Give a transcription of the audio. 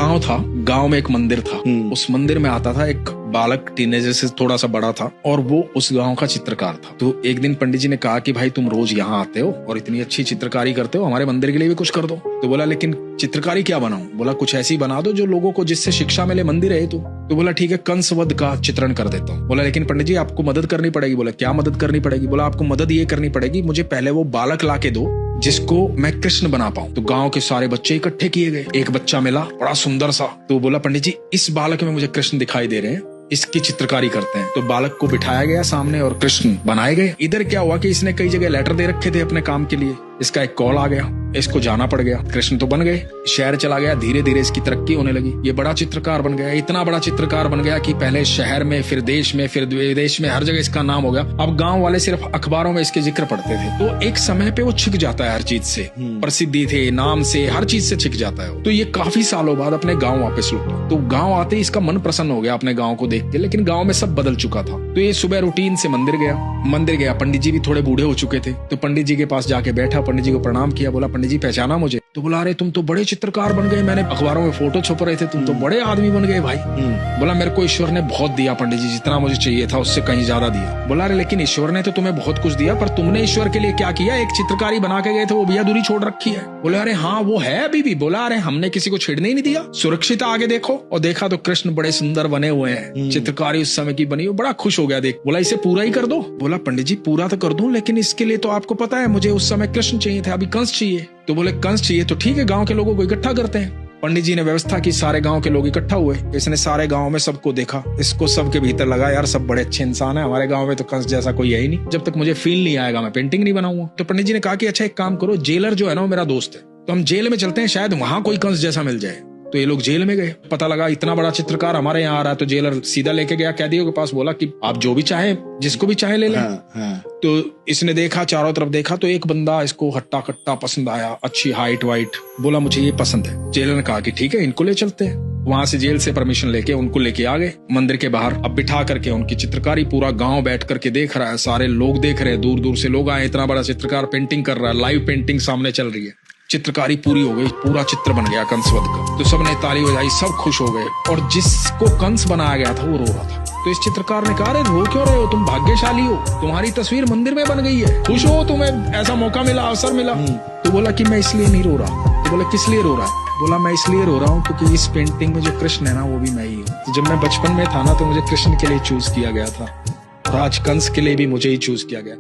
गांव था, गांव में एक मंदिर था। उस मंदिर में आता था एक बालक, टीनेजर से थोड़ा सा बड़ा था, और वो उस गांव का चित्रकार था। तो एक दिन पंडित जी ने कहा कि भाई तुम रोज यहाँ आते हो और इतनी अच्छी चित्रकारी करते हो, हमारे मंदिर के लिए भी कुछ कर दो। तो बोला लेकिन चित्रकारी क्या बनाऊं? बोला कुछ ऐसी बना दो जो लोगों को, जिससे शिक्षा मिले, मंदिर है तो बोला ठीक है, कंस वध का चित्रण कर देता हूँ। बोला लेकिन पंडित जी आपको मदद करनी पड़ेगी। बोला क्या मदद करनी पड़ेगी? बोला आपको मदद ये करनी पड़ेगी, मुझे पहले वो बालक ला के दो जिसको मैं कृष्ण बना पाऊं। तो गांव के सारे बच्चे इकट्ठे किए गए, एक बच्चा मिला बड़ा सुंदर सा। तो बोला पंडित जी इस बालक में मुझे कृष्ण दिखाई दे रहे हैं, इसकी चित्रकारी करते हैं। तो बालक को बिठाया गया सामने और कृष्ण बनाए गए। इधर क्या हुआ कि इसने कई जगह लेटर दे रखे थे अपने काम के लिए, इसका एक कॉल आ गया, इसको जाना पड़ गया। कृष्ण तो बन गए, शहर चला गया, धीरे धीरे इसकी तरक्की होने लगी। ये बड़ा चित्रकार बन गया, इतना बड़ा चित्रकार बन गया कि पहले शहर में, फिर देश में, फिर विदेश में, हर जगह इसका नाम हो गया। अब गांव वाले सिर्फ अखबारों में इसके जिक्र पढ़ते थे। तो एक समय पे वो छिक जाता है हर चीज से, प्रसिद्धि थे, नाम से, हर चीज से छिक जाता है। तो ये काफी सालों बाद अपने गाँव वापस लौटा। तो गाँव आते ही इसका मन प्रसन्न हो गया अपने गाँव को देख के, लेकिन गाँव में सब बदल चुका था। तो ये सुबह रूटीन से मंदिर गया। पंडित जी भी थोड़े बूढ़े हो चुके थे। तो पंडित जी के पास जाके बैठा, पंडित जी को प्रणाम किया। बोला पंडित जी पहचाना मुझे? तो बोला अरे तुम तो बड़े चित्रकार बन गए, मैंने अखबारों में फोटो छप रहे थे, तुम तो बड़े आदमी बन गए भाई। बोला मेरे को ईश्वर ने बहुत दिया पंडित जी, जितना मुझे चाहिए था उससे कहीं ज्यादा दिया। बोला अरे लेकिन ईश्वर ने तो तुम्हें बहुत कुछ दिया, पर तुमने ईश्वर के लिए क्या किया? एक चित्रकारी बना के गए थे, वो भी अधूरी छोड़ रखी है। बोले अरे हाँ वो है अभी भी। बोला अरे हमने किसी को छेड़ने ही नहीं दिया, सुरक्षित आगे देखो। और देखा तो कृष्ण बड़े सुंदर बने हुए हैं, चित्रकारी उस समय की बनी हो। बड़ा खुश हो गया देख। बोला इसे पूरा ही कर दो। बोला पंडित जी पूरा तो कर दूं, लेकिन इसके लिए तो आपको पता है मुझे उस समय कृष्ण चाहिए थे, अभी कंस चाहिए। तो बोले कंस चाहिए तो ठीक है, गांव के लोगों को इकट्ठा करते हैं। पंडित जी ने व्यवस्था की, सारे गांव के लोग इकट्ठा हुए। इसने सारे गांव में सबको देखा, इसको सबके भीतर लगा यार सब बड़े अच्छे इंसान है, हमारे गांव में तो कंस जैसा कोई है ही नहीं। जब तक मुझे फील नहीं आएगा मैं पेंटिंग नहीं बनाऊंगा। तो पंडित जी ने कहा कि अच्छा एक काम करो, जेलर जो है ना वो मेरा दोस्त है, तो हम जेल में चलते हैं, शायद वहां कोई कंस जैसा मिल जाए। तो ये लोग जेल में गए। पता लगा इतना बड़ा चित्रकार हमारे यहाँ आ रहा है। तो जेलर सीधा लेके गया कैदियों के पास, बोला कि आप जो भी चाहे, जिसको भी चाहे ले लें। तो इसने देखा, चारों तरफ देखा, तो एक बंदा इसको हट्टा कट्टा पसंद आया, अच्छी हाइट वाइट। बोला मुझे ये पसंद है। जेलर ने कहा कि ठीक है इनको ले चलते हैं। वहां से जेल से परमिशन लेके उनको लेके आ गए मंदिर के बाहर। अब बिठा करके उनकी चित्रकारी पूरा गांव बैठ करके देख रहा है, सारे लोग देख रहे हैं, दूर दूर से लोग आए। इतना बड़ा चित्रकार पेंटिंग कर रहा है, लाइव पेंटिंग सामने चल रही है। चित्रकारी पूरी हो गई, पूरा चित्र बन गया कंसवध का। तो सबने ताली बजाई, सब खुश हो गए। और जिसको कंस बनाया गया था वो रो रहा था। तो इस चित्रकार ने कहा रो क्यों रहे हो, तुम भाग्यशाली हो, तुम्हारी तस्वीर मंदिर में बन गई है, खुश हो, तुम्हें ऐसा मौका मिला, अवसर मिला। तो बोला कि मैं इसलिए नहीं रो रहा। तो बोला किस लिए रो रहा है? बोला मैं इसलिए रो रहा हूँ क्योंकि इस पेंटिंग में जो कृष्ण है ना वो भी मैं ही हूँ। तो जब मैं बचपन में था ना तो मुझे कृष्ण के लिए चूज किया गया था, और आज कंस के लिए भी मुझे ही चूज किया गया।